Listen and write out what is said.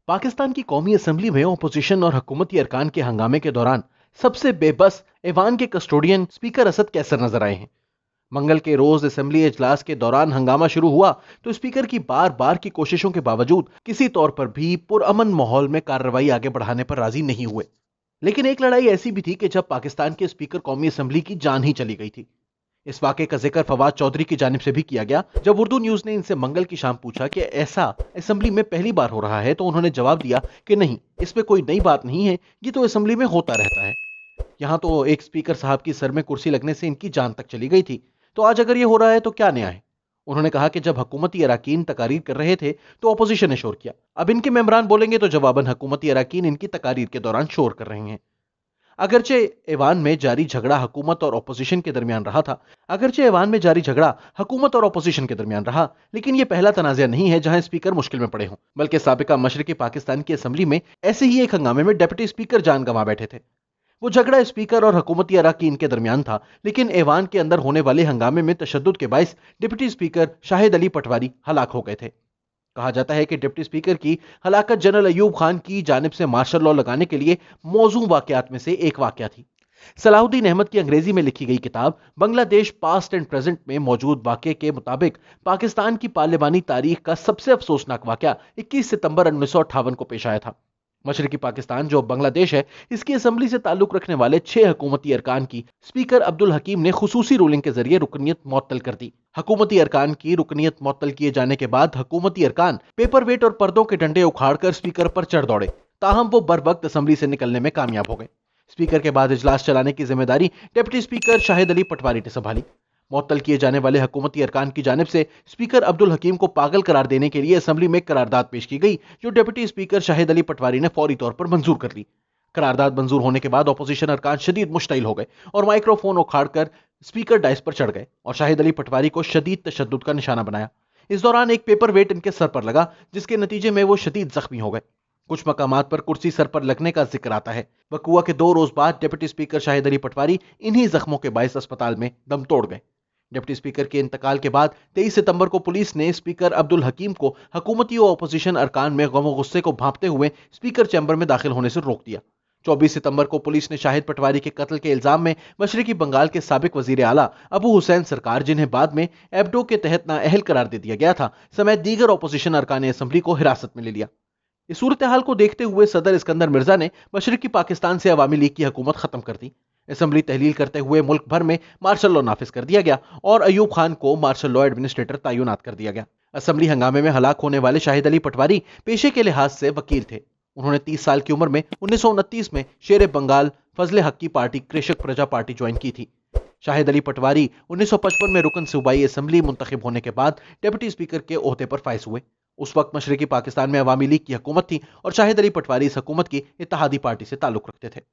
पाकिस्तान की कौमी असम्बली में अपोजिशन और हुकूमती अरकान के हंगामे के दौरान सबसे बेबस ऐवान के कस्टोडियन स्पीकर असद कैसर नजर आए हैं। मंगल के रोज असेंबली इजलास के दौरान हंगामा शुरू हुआ तो स्पीकर की बार बार की कोशिशों के बावजूद किसी तौर पर भी पुरअमन माहौल में कार्रवाई आगे बढ़ाने पर राजी नहीं हुए। लेकिन एक लड़ाई ऐसी भी थी कि जब पाकिस्तान के स्पीकर कौमी असम्बली की जान ही चली गई थी। इस वाक़े का जिक्र फवाद चौधरी की जानिब से भी किया गया। जब उर्दू न्यूज ने इनसे मंगल की शाम पूछा कि ऐसा असेंबली में पहली बार हो रहा है, तो उन्होंने जवाब दिया कि नहीं, इसमें कोई नई बात नहीं है, ये तो असेंबली में होता रहता है। यहां तो एक स्पीकर साहब की सर में कुर्सी लगने से इनकी जान तक चली गई थी, तो आज अगर ये हो रहा है तो क्या नया है। उन्होंने कहा कि जब हुकूमती अराकीन तकारीर कर रहे थे तो अपोजिशन ने शोर किया, अब इनके मेंबरान बोलेंगे तो जवाबन हुकूमती अराकीन इनकी तकारीर के दौरान शोर कर रहे हैं। अगरचे ऐवान में जारी झगड़ा हुकूमत और अपोजिशन के दरमियान रहा था अगरचे ऐवान में जारी झगड़ा हुकूमत और अपोजिशन के दरमियान रहा, लेकिन यह पहला तनाज़ा नहीं है जहां स्पीकर मुश्किल में पड़े हों। बल्कि साबिका मशरकी पाकिस्तान की असम्बली में ऐसे ही एक हंगामे में डिप्टी स्पीकर जान गंवा बैठे थे। वो झगड़ा स्पीकर और हुकूमती अराकीन के दरमियान था, लेकिन ऐवान के अंदर होने वाले हंगामे में तशद्दुद के बायस डिप्टी स्पीकर शाहिद अली पटवारी हलाक हो गए थे। कहा जाता है कि डिप्टी स्पीकर की हलाकत जनरल अयूब खान की जानिब से मार्शल लॉ लगाने के लिए मौजू वाकयात में से एक वाकया थी। सलाहुद्दीन अहमद की अंग्रेजी में लिखी गई किताब बांग्लादेश पास्ट एंड प्रेजेंट में मौजूद वाकये के मुताबिक पाकिस्तान की पार्लिमानी तारीख का सबसे अफसोसनाक वाकया 21 सितंबर 1958 को पेश आया था। मशरकी पाकिस्तान जो बांग्लादेश है, इसकी असम्बली से ताल्लुक रखने वाले 6 हुकूमती अरकान की स्पीकर अब्दुल हकीम ने खुसूसी रूलिंग के जरिए रुकनियत मुअत्तल कर दी। हुकूमती अरकान की रुकनियत मुअत्तल किए जाने के बाद हुकूमती अरकान पेपर वेट और पर्दों के डंडे उखाड़कर स्पीकर पर चढ़ दौड़े, ताहम वो बर वक्त असम्बली से निकलने में कामयाब हो गए। स्पीकर के बाद इजलास चलाने की जिम्मेदारी डिप्टी स्पीकर शाहिद अली पटवारी ने संभाली। मुअत्तल किए जाने वाले हुकूमती अरकान की जानिब से स्पीकर अब्दुल हकीम को पागल करार देने के लिए असम्बली में करारदाद पेश की गई, जो डिप्टी स्पीकर शाहिद अली पटवारी ने फौरी तौर पर मंजूर कर ली। करारदाद मंजूर होने के बाद अपोजिशन अरकान शदीद मुश्तइल हो गए और माइक्रोफोन उखाड़कर स्पीकर डाइस पर चढ़ गए और शाहिद अली पटवारी को शदीद तशद्दुद का निशाना बनाया। इस दौरान एक पेपर वेट इनके सर पर लगा, जिसके नतीजे में वो शदीद जख्मी हो गए। कुछ मकामात पर कुर्सी सर पर लगने का जिक्र आता है। वकुआ के 2 रोज बाद डिप्टी स्पीकर शाहिद अली पटवारी इन्हीं जख्मों के बायस अस्पताल में दम तोड़ गए। डिप्टी स्पीकर के इंतकाल के बाद 23 सितंबर को पुलिस ने स्पीकर अब्दुल हकीम को हुकूमती और अपोजिशन अरकान में गम और गुस्से को भांपते हुए स्पीकर चैम्बर में दाखिल होने से रोक दिया। 24 सितंबर को पुलिस ने शाहिद पटवारी के कत्ल के इल्जाम में मशरकी बंगाल के साबिक वजीर आला अबू हुसैन सरकार, जिन्हें बाद में एबडो के तहत नाअहल करार दे दिया गया था, समेत दीगर अपोजिशन अरकान असम्बली को हिरासत में ले लिया। इस सूरत हाल को देखते हुए सदर इस्कंदर मिर्जा ने मशरकी पाकिस्तान से अवामी लीग की हुकूमत खत्म कर दी। असम्बली तहलील करते हुए मुल्क भर में मार्शल लॉ नाफिज कर दिया गया और अयूब खान को मार्शल लॉ एडमिनिस्ट्रेटर तैनात कर दिया गया। असम्बली हंगामे में हलाक होने वाले शाहिद अली पटवारी पेशे के लिहाज से वकील थे। उन्होंने 30 साल की उम्र में 1929 में शेर बंगाल फजले हक की पार्टी कृषक प्रजा पार्टी ज्वाइन की थी। शाहिद अली पटवारी 1955 में रुकन सूबाई असम्बली मुंतखब होने के बाद डिप्टी स्पीकर के ओहदे पर फाइज हुए। उस वक्त मशरकी पाकिस्तान में अवामी लीग की हुकूमत थी और शाहिद अली पटवारी इस हुकूमत की इत्तेहादी पार्टी से ताल्लुक रखते थे।